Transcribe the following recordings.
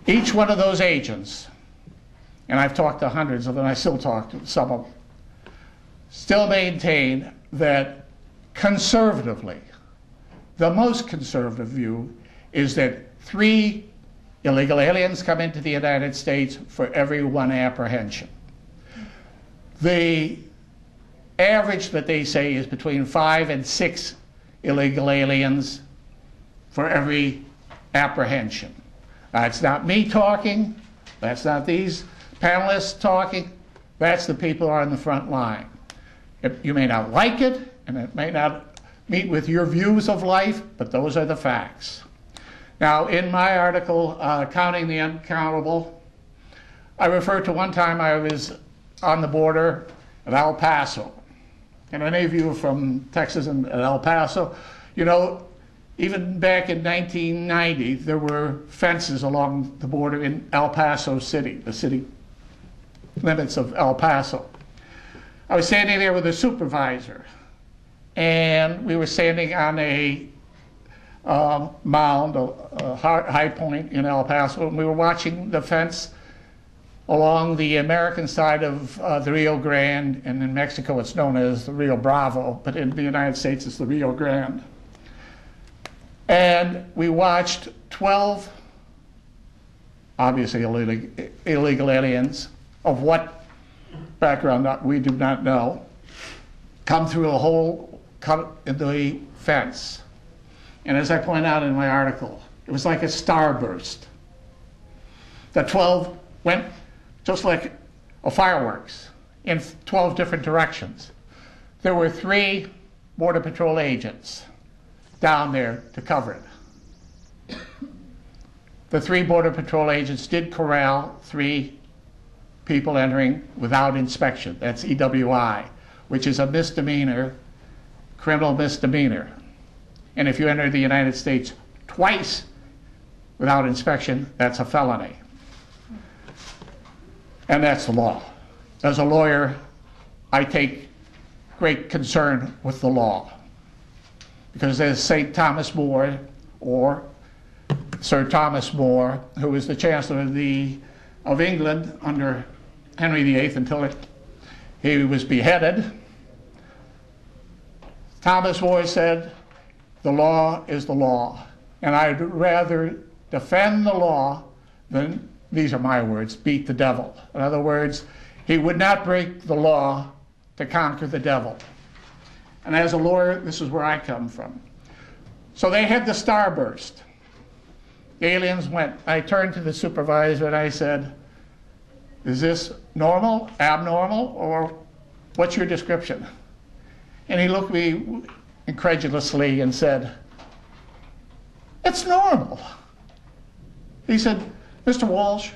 Each one of those agents, and I've talked to hundreds of them, I still talk to some of them, still maintain that conservatively, the most conservative view is that 3 illegal aliens come into the United States for every 1 apprehension. The average that they say is between 5 and 6 illegal aliens for every apprehension. That's not me talking, that's not these panelists talking, that's the people who are on the front line. You may not like it, and it may not meet with your views of life, but those are the facts. Now, in my article, Counting the Uncountable, I refer to one time I was on the border at El Paso. And any of you from Texas and El Paso, you know, even back in 1990, there were fences along the border in El Paso City, the city limits of El Paso. I was standing there with a supervisor, and we were standing on a mound, a high point in El Paso, and we were watching the fence along the American side of the Rio Grande, and in Mexico it's known as the Rio Bravo, but in the United States it's the Rio Grande. And we watched 12, obviously illegal aliens, of what background we do not know, come through a hole cut in the fence. And as I point out in my article, it was like a starburst. The 12 went just like a fireworks in 12 different directions. There were 3 Border Patrol agents down there to cover it. The 3 Border Patrol agents did corral 3 people entering without inspection. That's EWI, which is a misdemeanor, criminal misdemeanor. And if you enter the United States twice without inspection, that's a felony. And that's the law. As a lawyer, I take great concern with the law. Because as St. Thomas More, or Sir Thomas More, who was the Chancellor of England under Henry VIII until he was beheaded, Thomas More said, the law is the law. And I'd rather defend the law than, these are my words, beat the devil. In other words, he would not break the law to conquer the devil. And as a lawyer, this is where I come from. So they had the starburst. The aliens went. I turned to the supervisor and I said, is this normal, abnormal, or what's your description? And he looked at me incredulously and said, it's normal. He said, Mr. Walsh,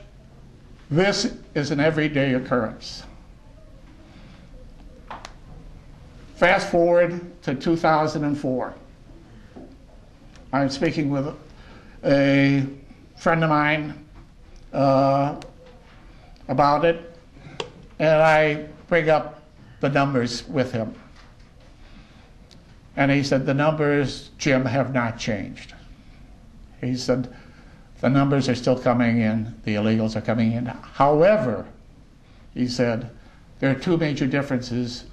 this is an everyday occurrence. Fast forward to 2004. I'm speaking with a friend of mine about it, and I bring up the numbers with him. And he said, the numbers, Jim, have not changed. He said, the numbers are still coming in, the illegals are coming in. However, he said, there are 2 major differences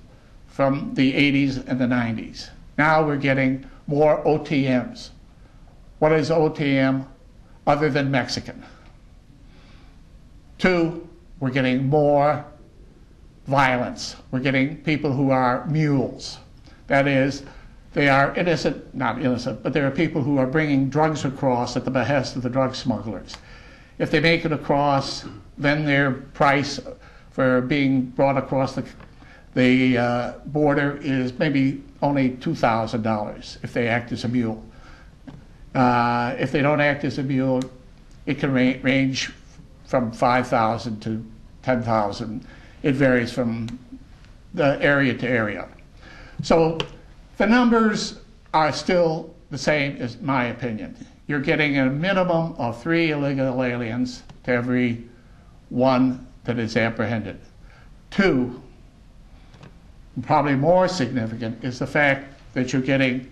from the 80s and the 90s. Now we're getting more OTMs. What is OTM other than Mexican? 2, we're getting more violence. We're getting people who are mules. That is, they are innocent, not innocent, but there are people who are bringing drugs across at the behest of the drug smugglers. If they make it across, then their price for being brought across the border is maybe only $2,000 if they act as a mule. If they don't act as a mule, it can range from $5,000 to $10,000. It varies from the area to area. So the numbers are still the same, is my opinion. You're getting a minimum of 3 illegal aliens to every 1 that is apprehended. 2, probably more significant, is the fact that you're getting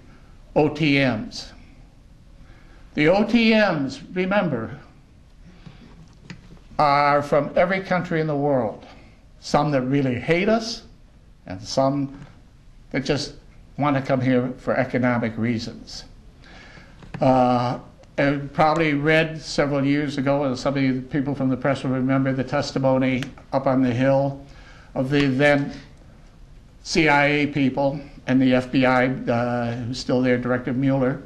OTMs. The OTMs, remember, are from every country in the world. Some that really hate us, and some that just want to come here for economic reasons. I probably read several years ago, and some of the people from the press will remember the testimony up on the Hill of the then CIA people and the FBI, who's still there, Director Mueller,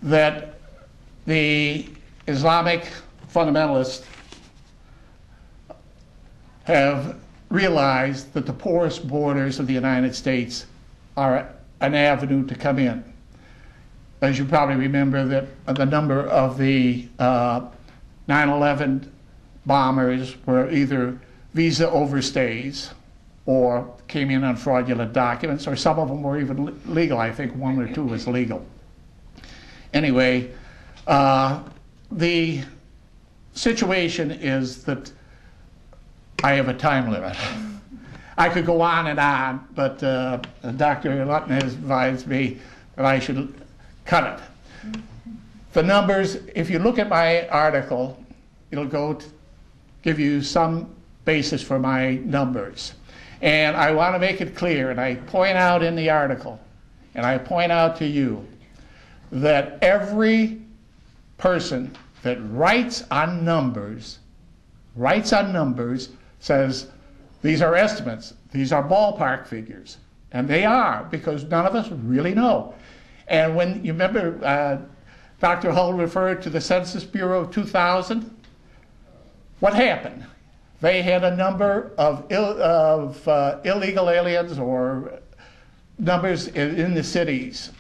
that the Islamic fundamentalists have realized that the porous borders of the United States are an avenue to come in. As you probably remember, that the number of the 9/11 bombers were either visa overstays or came in on fraudulent documents, or some of them were even legal. I think one or two was legal. Anyway, the situation is that I have a time limit. I could go on and on, but Dr. Lutton has advised me that I should cut it. The numbers, if you look at my article, it'll go to give you some basis for my numbers. And I want to make it clear, and I point out in the article, and I point out to you, that every person that writes on numbers says, these are estimates, these are ballpark figures. And they are, because none of us really know. And when you remember, Dr. Hull referred to the Census Bureau of 2000, what happened? They had a number of illegal aliens, or numbers in the cities,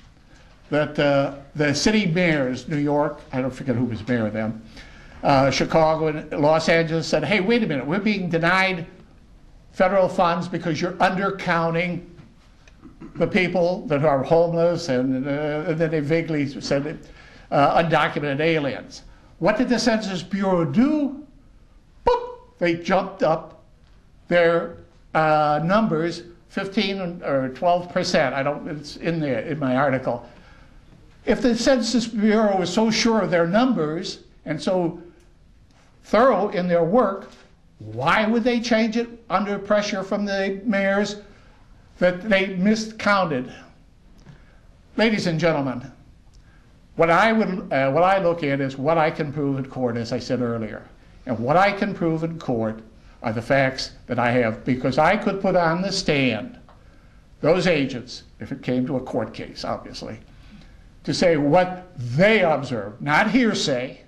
that the city mayors, New York, I don't forget who was mayor then, Chicago and Los Angeles said, hey, wait a minute, we're being denied federal funds because you're undercounting the people that are homeless, and then they vaguely said undocumented aliens. What did the Census Bureau do? Boop! They jumped up their numbers 15 or 12%. It's in there in my article. If the Census Bureau was so sure of their numbers and so thorough in their work, why would they change it under pressure from the mayors that they miscounted? Ladies and gentlemen, what I look at is what I can prove in court, as I said earlier. And what I can prove in court are the facts that I have, because I could put on the stand those agents, if it came to a court case, obviously, to say what they observed, not hearsay,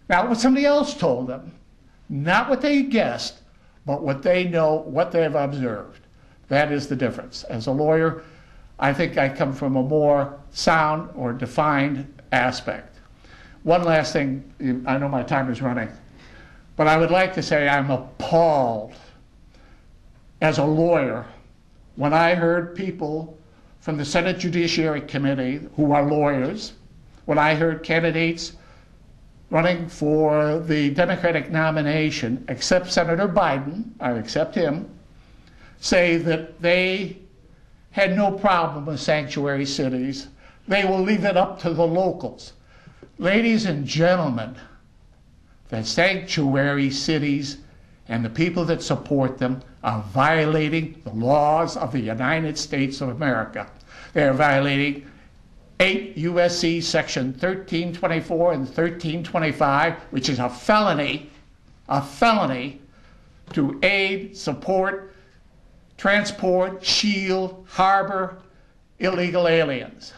not what somebody else told them, not what they guessed, but what they know, what they have observed. That is the difference. As a lawyer, I think I come from a more sound or defined aspect. One last thing, I know my time is running, but I would like to say I'm appalled as a lawyer when I heard people from the Senate Judiciary Committee who are lawyers, when I heard candidates running for the Democratic nomination, except Senator Biden, I accept him, say that they had no problem with sanctuary cities. They will leave it up to the locals. Ladies and gentlemen, the sanctuary cities and the people that support them are violating the laws of the United States of America. They are violating 8 U.S.C. section 1324 and 1325, which is a felony to aid, support, transport, shield, harbor illegal aliens.